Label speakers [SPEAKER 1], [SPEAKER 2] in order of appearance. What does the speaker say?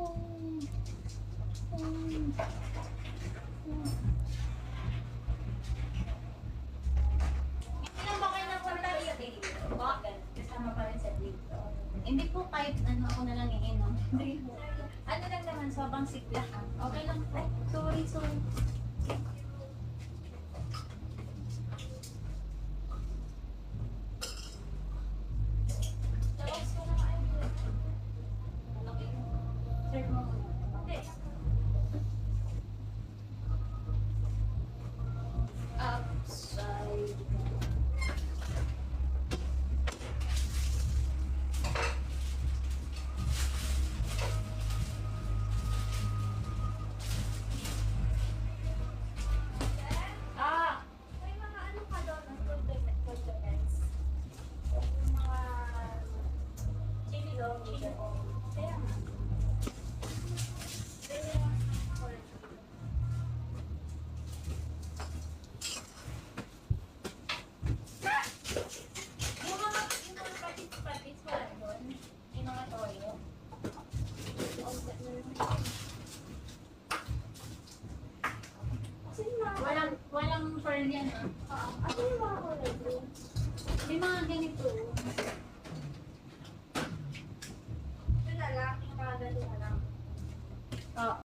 [SPEAKER 1] Ilan ba kayo nagpunta rito? Bakit? Kasama pa rin sa dito. Hindi po kahit ano ako na lang iinom. Ano lang naman, sobrang sigla. Okay lang po. Sorry. Sir mo. Hindi. Upside.
[SPEAKER 2] May mga ano ka doon, condiments. Yung mga chili dog. Kaya nga. Kaya nga.
[SPEAKER 1] Yung mga patis wala doon. Yung mga toyo.
[SPEAKER 2] Kasi yung mga...
[SPEAKER 1] Walang pearl yan.
[SPEAKER 2] Ito yung mga kulay blue.
[SPEAKER 1] May mga ganito.